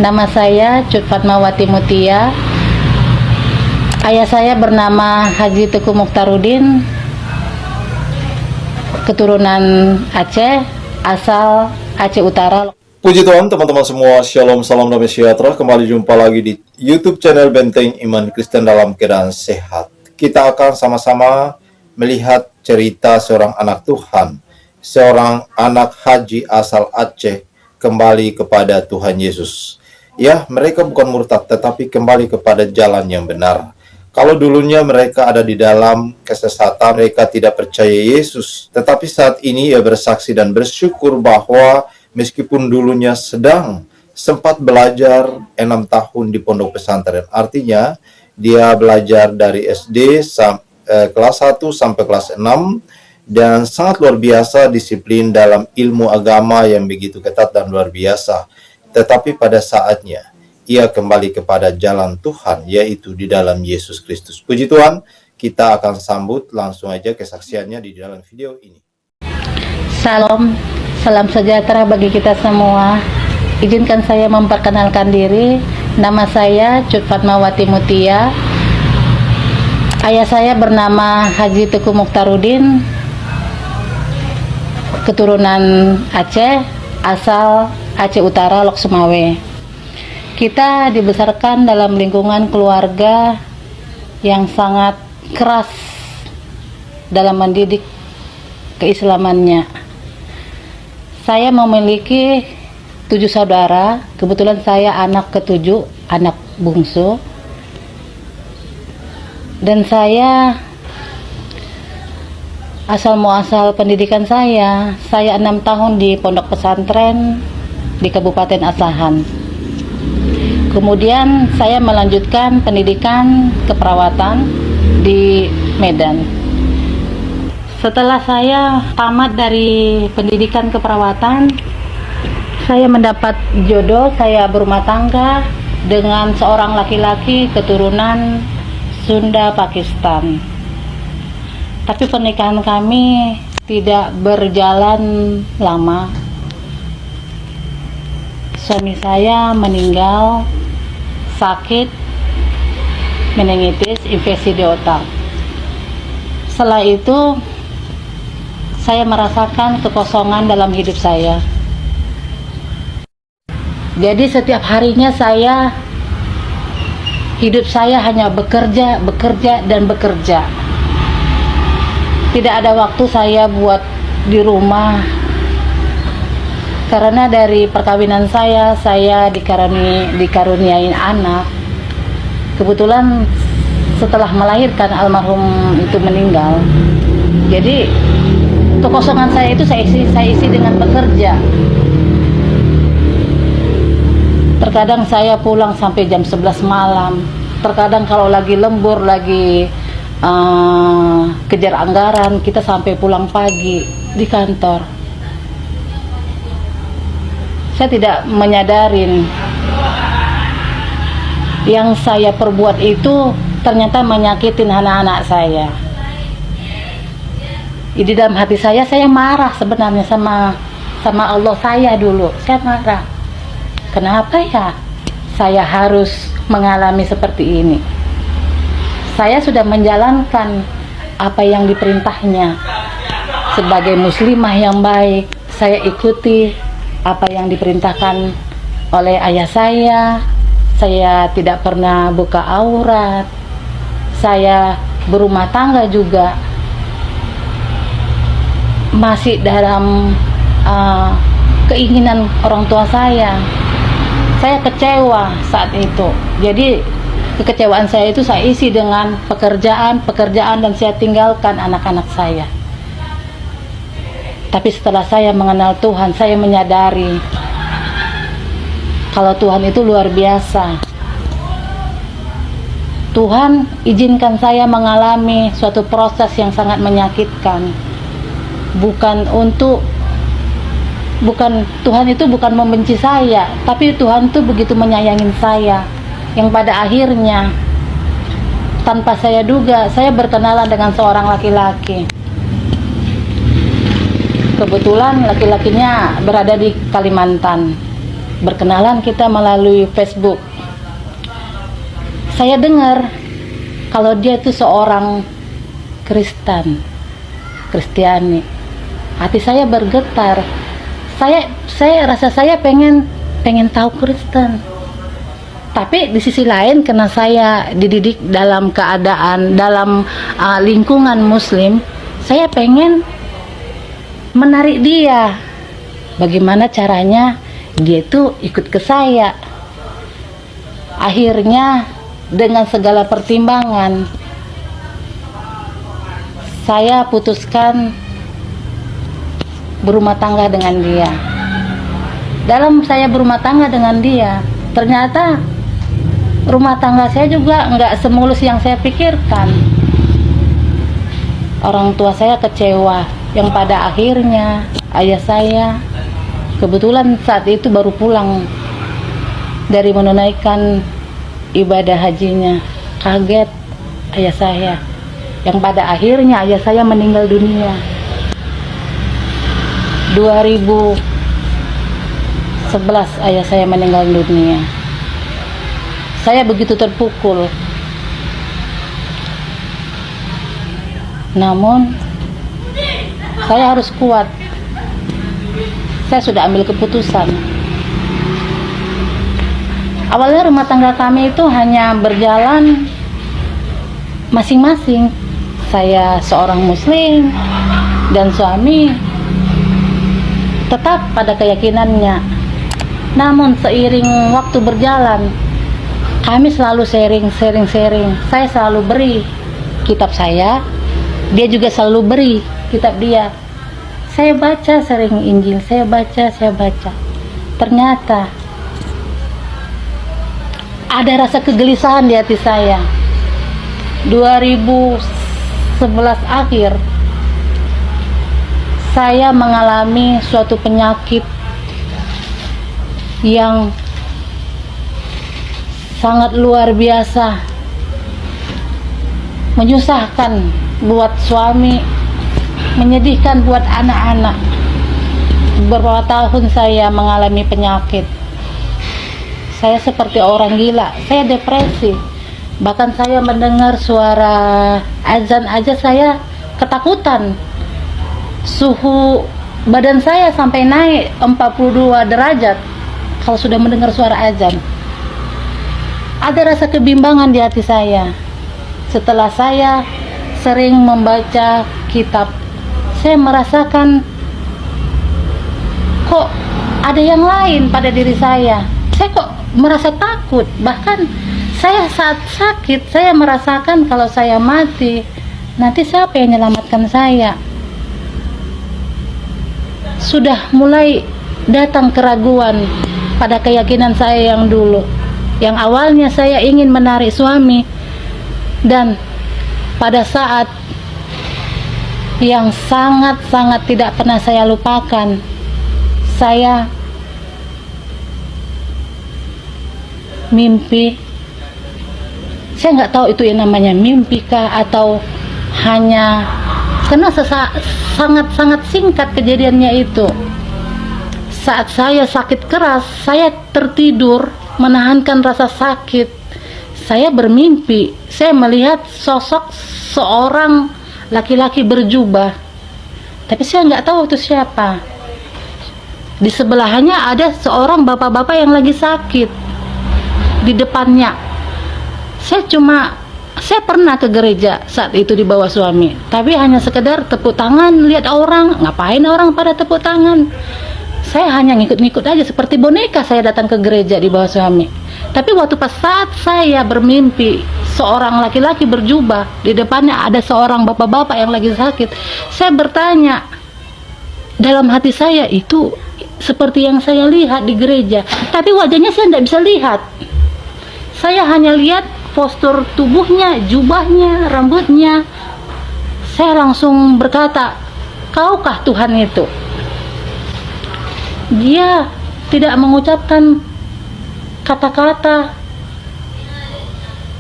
Nama saya Cut Fatmawati Mutia. Ayah saya bernama Haji Teguh Mukhtarudin, keturunan Aceh, asal Aceh Utara. Puji Tuhan, teman-teman semua, Shalom, salam damai sejahtera. Kembali jumpa lagi di YouTube channel Benteng Iman Kristen dalam keadaan sehat. Kita akan sama-sama melihat cerita seorang anak Tuhan, seorang anak haji asal Aceh kembali kepada Tuhan Yesus. Ya, mereka bukan murtad, tetapi kembali kepada jalan yang benar. Kalau dulunya mereka ada di dalam kesesatan, mereka tidak percaya Yesus. Tetapi saat ini ia bersaksi dan bersyukur bahwa meskipun dulunya sempat belajar 6 tahun di pondok pesantren. Artinya dia belajar dari SD kelas 1 sampai kelas 6 dan sangat luar biasa disiplin dalam ilmu agama yang begitu ketat dan luar biasa. Tetapi pada saatnya ia kembali kepada jalan Tuhan, yaitu di dalam Yesus Kristus. Puji Tuhan, kita akan sambut langsung aja kesaksiannya di dalam video ini. Salam, salam sejahtera bagi kita semua. Izinkan saya memperkenalkan diri. Nama saya Cut Fatmawati Mutia. Ayah saya bernama Haji Teguh Mukhtarudin, keturunan Aceh, asal Aceh Utara, Lok Sumawe. Kita dibesarkan dalam lingkungan keluarga yang sangat keras dalam mendidik keislamannya. Saya memiliki 7 saudara, kebetulan saya anak ke-7, anak bungsu. Dan saya asal muasal pendidikan saya 6 tahun di pondok pesantren di Kabupaten Asahan. Kemudian saya melanjutkan pendidikan keperawatan di Medan. Setelah saya tamat dari pendidikan keperawatan, saya mendapat jodoh, saya berumah tangga dengan seorang laki-laki keturunan Sunda Pakistan. Tapi pernikahan kami tidak berjalan lama. Suami saya meninggal sakit meningitis, infeksi di otak. Setelah itu saya merasakan kekosongan dalam hidup saya. Jadi setiap harinya hidup saya hanya bekerja dan bekerja. Tidak ada waktu saya buat di rumah. Karena dari perkawinan saya dikaruniai anak. Kebetulan setelah melahirkan almarhum itu meninggal. Jadi kekosongan saya itu saya isi dengan bekerja. Terkadang saya pulang sampai jam 11 malam. Terkadang kalau lagi lembur, lagi kejar anggaran, kita sampai pulang pagi di kantor. Saya tidak menyadarin yang saya perbuat itu ternyata menyakitin anak-anak saya. Di dalam hati saya marah sebenarnya sama Allah saya dulu. Saya marah. Kenapa ya saya harus mengalami seperti ini? Saya sudah menjalankan apa yang diperintahnya. Sebagai muslimah yang baik, saya ikuti apa yang diperintahkan oleh ayah saya. Saya tidak pernah buka aurat. Saya berumah tangga juga masih dalam keinginan orang tua saya. Saya kecewa saat itu. Jadi kekecewaan saya itu saya isi dengan pekerjaan dan saya tinggalkan anak-anak saya. Tapi setelah saya mengenal Tuhan, saya menyadari kalau Tuhan itu luar biasa. Tuhan izinkan saya mengalami suatu proses yang sangat menyakitkan. Tuhan itu bukan membenci saya, tapi Tuhan itu begitu menyayangi saya, yang pada akhirnya tanpa saya duga, saya berkenalan dengan seorang laki-laki. Kebetulan laki-lakinya berada di Kalimantan. berkenalan kita melalui Facebook. Saya dengar kalau dia itu seorang Kristiani. Hati saya bergetar. Saya rasa saya pengen tahu Kristen. Tapi di sisi lain, karena saya dididik dalam keadaan dalam lingkungan Muslim, saya pengen menarik dia. Bagaimana caranya dia itu ikut ke saya. Akhirnya dengan segala pertimbangan, saya putuskan berumah tangga dengan dia. Dalam saya berumah tangga dengan dia, ternyata rumah tangga saya juga nggak semulus yang saya pikirkan. Orang tua saya kecewa, yang pada akhirnya ayah saya kebetulan saat itu baru pulang dari menunaikan ibadah hajinya. Kaget ayah saya, yang pada akhirnya ayah saya meninggal dunia 2011. Ayah saya meninggal dunia. Saya begitu terpukul. Namun saya harus kuat. Saya sudah ambil keputusan. Awalnya rumah tangga kami itu hanya berjalan masing-masing. Saya seorang Muslim dan suami tetap pada keyakinannya. Namun seiring waktu berjalan, kami selalu sharing. Saya selalu beri kitab saya, dia juga selalu beri kitab dia. Saya baca sering Injil, saya baca. Ternyata ada rasa kegelisahan di hati saya. 2011 akhir, saya mengalami suatu penyakit yang sangat luar biasa, menyusahkan buat suami, menyedihkan buat anak-anak. Beberapa tahun saya mengalami penyakit. Saya seperti orang gila, saya depresi. Bahkan saya mendengar suara azan aja saya ketakutan. Suhu badan saya sampai naik 42 derajat kalau sudah mendengar suara azan. Ada rasa kebimbangan di hati saya. Setelah saya sering membaca kitab, saya merasakan kok ada yang lain pada diri saya. Saya kok merasa takut. Bahkan saya saat sakit, saya merasakan kalau saya mati, nanti siapa yang menyelamatkan saya? Sudah mulai datang keraguan pada keyakinan saya yang dulu. Yang awalnya saya ingin menarik suami, dan pada saat yang sangat-sangat tidak pernah saya lupakan, saya mimpi. Saya nggak tahu itu yang namanya mimpi kah atau hanya karena sangat-sangat singkat kejadiannya itu. Saat saya sakit keras, saya tertidur menahankan rasa sakit. Saya bermimpi, saya melihat sosok seorang laki-laki berjubah, tapi saya nggak tahu itu siapa. Di sebelahnya ada seorang bapak-bapak yang lagi sakit di depannya. Saya pernah ke gereja saat itu di bawah suami, tapi hanya sekedar tepuk tangan, lihat orang, ngapain orang pada tepuk tangan. Saya hanya ngikut-ngikut aja seperti boneka. Saya datang ke gereja di bawah suami. Tapi waktu saat saya bermimpi seorang laki-laki berjubah, di depannya ada seorang bapak-bapak yang lagi sakit, saya bertanya dalam hati saya, itu seperti yang saya lihat di gereja, tapi wajahnya saya tidak bisa lihat. Saya hanya lihat postur tubuhnya, jubahnya, rambutnya. Saya langsung berkata, "Kaukah Tuhan itu?" Dia tidak mengucapkan kata-kata,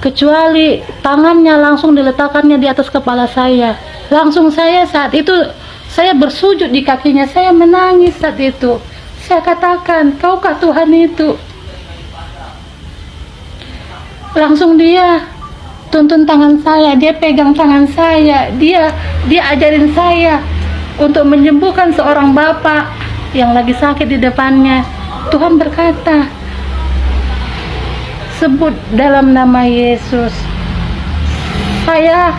kecuali tangannya langsung diletakkannya di atas kepala saya. Langsung saya saat itu, saya bersujud di kakinya, saya menangis saat itu. saya katakan, kaukah Tuhan itu? Langsung dia tuntun tangan saya, dia pegang tangan saya, dia ajarin saya untuk menyembuhkan seorang bapak yang lagi sakit di depannya. Tuhan berkata, sebut dalam nama Yesus. Saya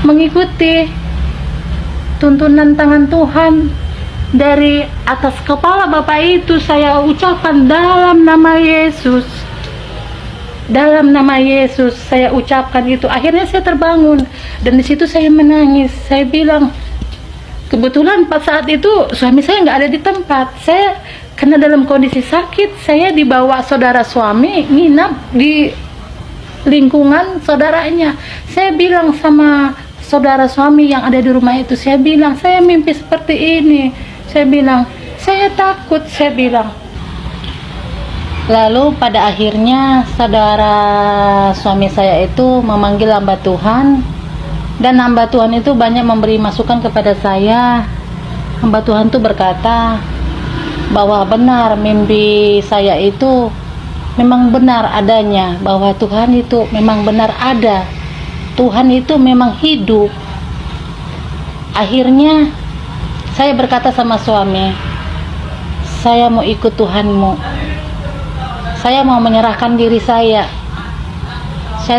mengikuti tuntunan tangan Tuhan. Dari atas kepala bapak itu saya ucapkan dalam nama Yesus. Dalam nama Yesus saya ucapkan itu. Akhirnya saya terbangun dan di situ saya menangis. Saya bilang, kebetulan pada saat itu suami saya nggak ada di tempat. Saya karena dalam kondisi sakit, saya dibawa saudara suami nginap di lingkungan saudaranya. Saya bilang sama saudara suami yang ada di rumah itu, saya bilang, saya mimpi seperti ini. Saya bilang, saya takut, saya bilang. Lalu pada akhirnya saudara suami saya itu memanggil hamba Tuhan, dan hamba Tuhan itu banyak memberi masukan kepada saya. Hamba Tuhan itu berkata bahwa benar mimpi saya itu memang benar adanya, bahwa Tuhan itu memang benar ada, Tuhan itu memang hidup. Akhirnya saya berkata sama suami, saya mau ikut Tuhanmu, saya mau menyerahkan diri saya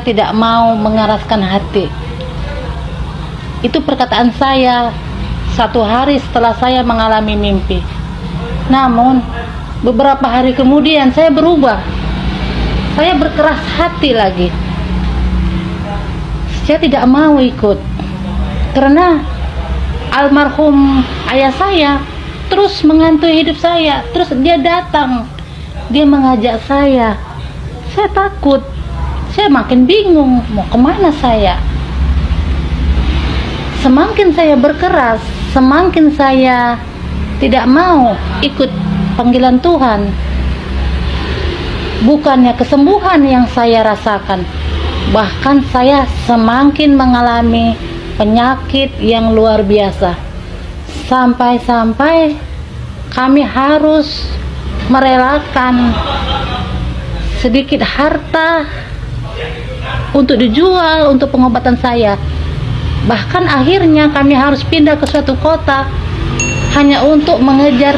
tidak mau mengeraskan hati. Itu perkataan saya satu hari setelah saya mengalami mimpi. Namun beberapa hari kemudian saya berubah, saya berkeras hati lagi. Saya tidak mau ikut karena almarhum ayah saya terus menghantui hidup saya. Terus dia datang, dia mengajak saya takut, saya makin bingung mau kemana saya. Semakin saya berkeras, semakin saya tidak mau ikut panggilan Tuhan. Bukannya kesembuhan yang saya rasakan, bahkan saya semakin mengalami penyakit yang luar biasa. Sampai-sampai kami harus merelakan sedikit harta untuk dijual untuk pengobatan saya. Bahkan akhirnya kami harus pindah ke suatu kota hanya untuk mengejar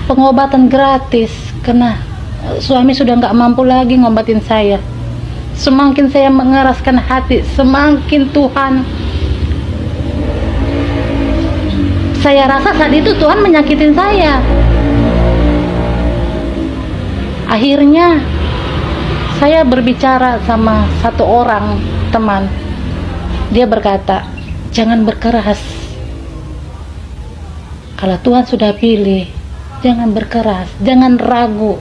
pengobatan gratis karena suami sudah nggak mampu lagi ngobatin saya. Semakin saya mengeraskan hati, semakin Tuhan, saya rasa saat itu Tuhan menyakitin saya. Akhirnya saya berbicara sama satu orang teman. Dia berkata, jangan berkeras. Kalau Tuhan sudah pilih, jangan berkeras, jangan ragu.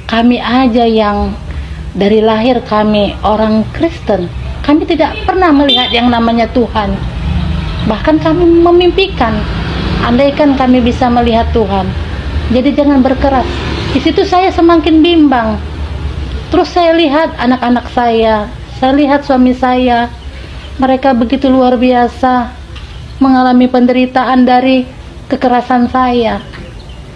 Kami aja yang dari lahir kami orang Kristen, kami tidak pernah melihat yang namanya Tuhan. Bahkan kami memimpikan, andaikan kami bisa melihat Tuhan. Jadi jangan berkeras. Di situ saya semakin bimbang. Terus saya lihat anak-anak saya lihat suami saya, mereka begitu luar biasa mengalami penderitaan dari kekerasan saya.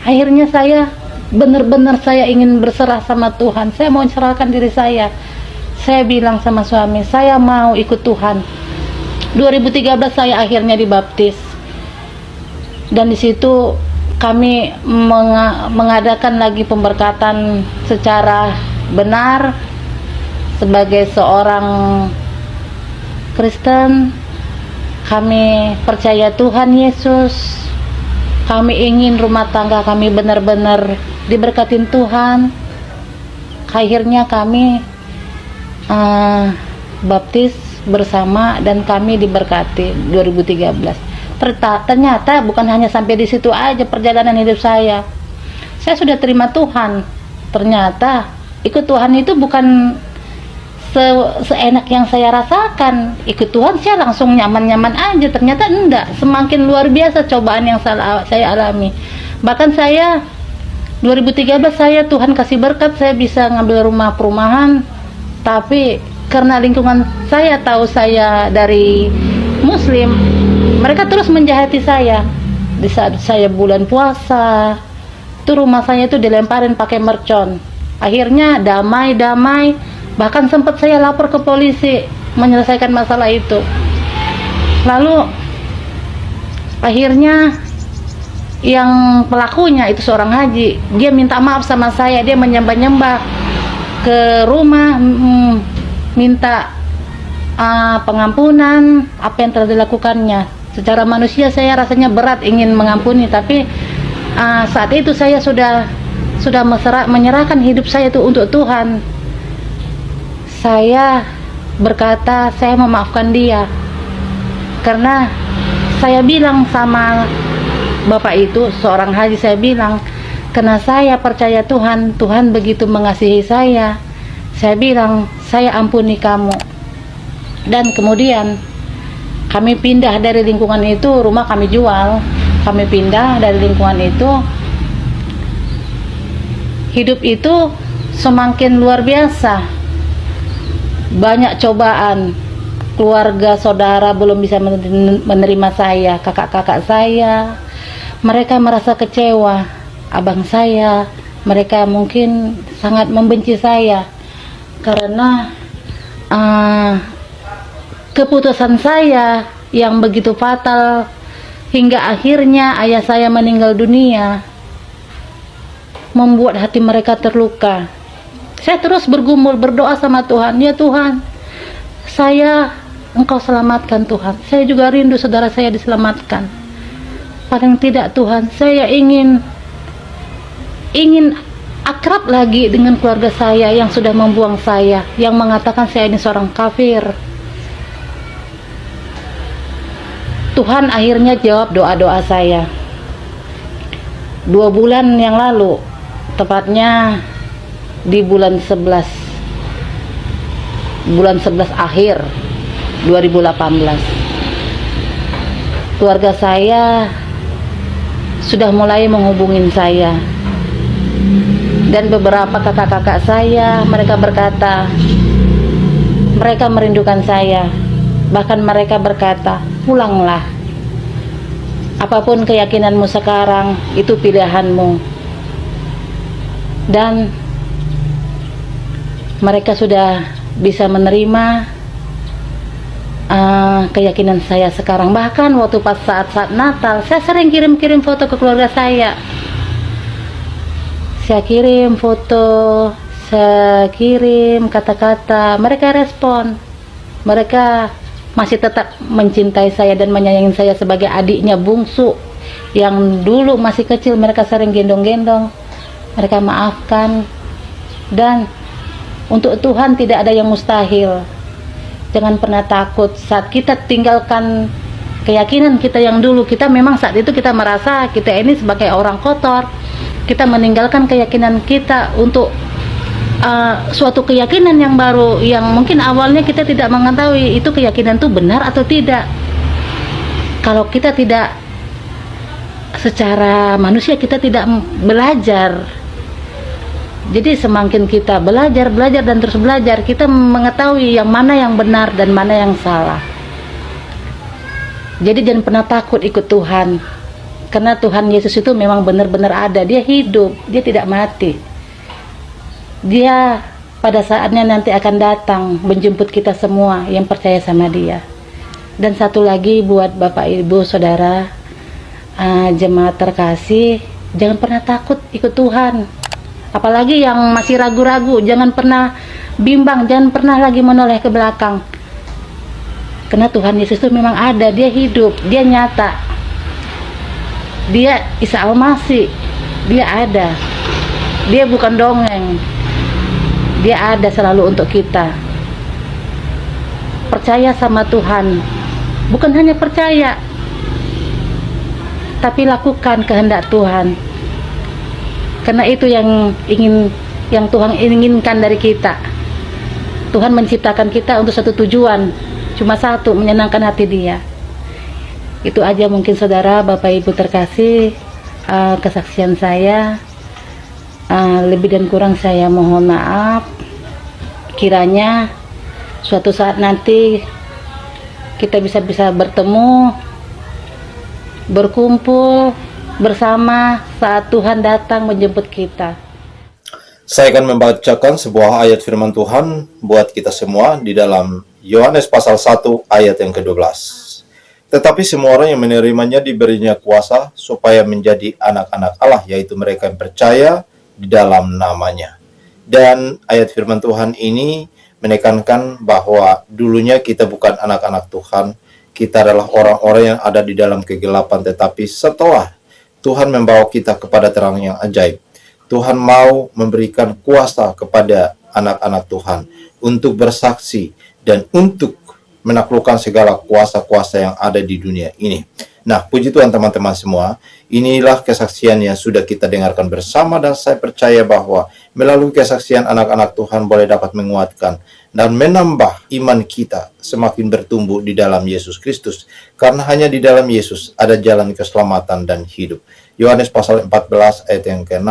Akhirnya saya benar-benar saya ingin berserah sama Tuhan. Saya mau serahkan diri saya. Saya bilang sama suami, saya mau ikut Tuhan. 2013 saya akhirnya dibaptis. Dan di situ kami mengadakan lagi pemberkatan secara benar sebagai seorang Kristen. Kami percaya Tuhan Yesus. Kami ingin rumah tangga kami benar-benar diberkatin Tuhan. Akhirnya kami baptis bersama dan kami diberkati 2013. Ternyata bukan hanya sampai di situ aja perjalanan hidup saya. Saya sudah terima Tuhan. Ternyata ikut Tuhan itu bukan seenak yang saya rasakan. Ikut Tuhan saya langsung nyaman-nyaman aja. Ternyata enggak, semakin luar biasa cobaan yang saya alami. Bahkan saya 2013 saya Tuhan kasih berkat, saya bisa ngambil rumah perumahan. Tapi karena lingkungan saya tahu saya dari Muslim, mereka terus menjahati saya. di saat saya bulan puasa, itu rumah saya itu dilemparin pakai mercon. Akhirnya damai, bahkan sempat saya lapor ke polisi menyelesaikan masalah itu. Lalu akhirnya yang pelakunya itu seorang haji, dia minta maaf sama saya, dia menyembah-nyembah ke rumah, minta pengampunan apa yang telah dilakukannya. Secara manusia saya rasanya berat ingin mengampuni, tapi saat itu saya sudah menyerahkan hidup saya itu untuk Tuhan. Saya berkata saya memaafkan dia, karena saya bilang sama bapak itu, seorang haji, saya bilang, karena saya percaya Tuhan, Tuhan begitu mengasihi saya bilang, saya ampuni kamu. Dan kemudian kami pindah dari lingkungan itu, rumah kami jual, kami pindah dari lingkungan itu. Hidup itu semakin luar biasa, banyak cobaan. Keluarga, saudara belum bisa menerima saya, kakak-kakak saya, mereka merasa kecewa. Abang saya, mereka mungkin sangat membenci saya karena keputusan saya yang begitu fatal hingga akhirnya ayah saya meninggal dunia membuat hati mereka terluka. Saya terus bergumul, berdoa sama Tuhan, ya Tuhan, Engkau selamatkan Tuhan. Saya juga rindu saudara saya diselamatkan. Paling tidak Tuhan, saya ingin akrab lagi dengan keluarga saya yang sudah membuang saya, yang mengatakan saya ini seorang kafir. Tuhan akhirnya jawab doa-doa saya. 2 bulan yang lalu, tepatnya di bulan 11 akhir 2018, keluarga saya sudah mulai menghubungin saya, dan beberapa kakak-kakak saya, mereka berkata mereka merindukan saya. Bahkan mereka berkata, pulanglah, apapun keyakinanmu sekarang, itu pilihanmu. Dan mereka sudah bisa menerima keyakinan saya sekarang. Bahkan waktu pas saat Natal, saya sering kirim foto ke keluarga saya. Saya kirim foto, saya kirim kata-kata, mereka respon. Mereka masih tetap mencintai saya dan menyayangi saya sebagai adiknya bungsu yang dulu masih kecil. Mereka sering gendong-gendong, mereka maafkan. Dan untuk Tuhan tidak ada yang mustahil. Jangan pernah takut saat kita tinggalkan keyakinan kita yang dulu. Kita memang saat itu kita merasa kita ini sebagai orang kotor. Kita meninggalkan keyakinan kita untuk suatu keyakinan yang baru, yang mungkin awalnya kita tidak mengetahui itu keyakinan itu benar atau tidak. Kalau kita tidak secara manusia, kita tidak belajar. Jadi semakin kita belajar dan terus belajar, kita mengetahui yang mana yang benar dan mana yang salah. Jadi jangan pernah takut ikut Tuhan, karena Tuhan Yesus itu memang benar-benar ada. Dia hidup, dia tidak mati. Dia pada saatnya nanti akan datang menjemput kita semua yang percaya sama dia. Dan satu lagi buat Bapak Ibu Saudara, jemaat terkasih, jangan pernah takut ikut Tuhan. Apalagi yang masih ragu-ragu, jangan pernah bimbang, jangan pernah lagi menoleh ke belakang. Karena Tuhan Yesus itu memang ada, dia hidup, dia nyata. Dia Isa Al-Masih, dia ada. Dia bukan dongeng. Dia ada selalu untuk kita. Percaya sama Tuhan. Bukan hanya percaya, tapi lakukan kehendak Tuhan. Karena itu yang Tuhan inginkan dari kita. Tuhan menciptakan kita untuk satu tujuan, cuma satu, menyenangkan hati Dia. Itu aja mungkin saudara, Bapak Ibu terkasih, kesaksian saya. Lebih dan kurang saya mohon maaf. Kiranya suatu saat nanti kita bisa bertemu berkumpul bersama saat Tuhan datang menjemput kita. Saya akan membacakan sebuah ayat firman Tuhan buat kita semua di dalam Yohanes pasal 1 ayat yang ke-12. Tetapi semua orang yang menerimanya diberinya kuasa supaya menjadi anak-anak Allah, yaitu mereka yang percaya di dalam namanya. Dan ayat firman Tuhan ini menekankan bahwa dulunya kita bukan anak-anak Tuhan, kita adalah orang-orang yang ada di dalam kegelapan, tetapi setelah Tuhan membawa kita kepada terang yang ajaib, Tuhan mau memberikan kuasa kepada anak-anak Tuhan untuk bersaksi dan untuk menaklukkan segala kuasa-kuasa yang ada di dunia ini. Nah, puji Tuhan teman-teman semua, inilah kesaksian yang sudah kita dengarkan bersama, dan saya percaya bahwa melalui kesaksian anak-anak Tuhan boleh dapat menguatkan dan menambah iman kita semakin bertumbuh di dalam Yesus Kristus, karena hanya di dalam Yesus ada jalan keselamatan dan hidup. Yohanes pasal 14 ayat yang ke-6.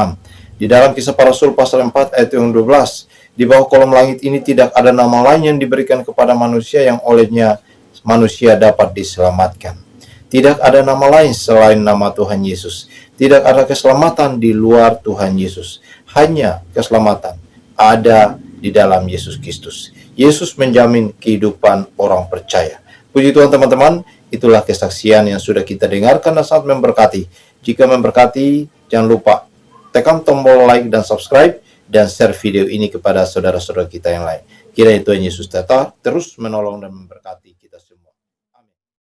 Di dalam Kisah Para Rasul pasal 4 ayat yang 12, di bawah kolom langit ini tidak ada nama lain yang diberikan kepada manusia yang olehnya manusia dapat diselamatkan. Tidak ada nama lain selain nama Tuhan Yesus. Tidak ada keselamatan di luar Tuhan Yesus. Hanya keselamatan ada di dalam Yesus Kristus. Yesus menjamin kehidupan orang percaya. Puji Tuhan teman-teman, itulah kesaksian yang sudah kita dengarkan dan sangat memberkati. Jika memberkati, jangan lupa tekan tombol like dan subscribe, dan share video ini kepada saudara-saudara kita yang lain. Kiranya Tuhan Yesus tetap terus menolong dan memberkati kita semua.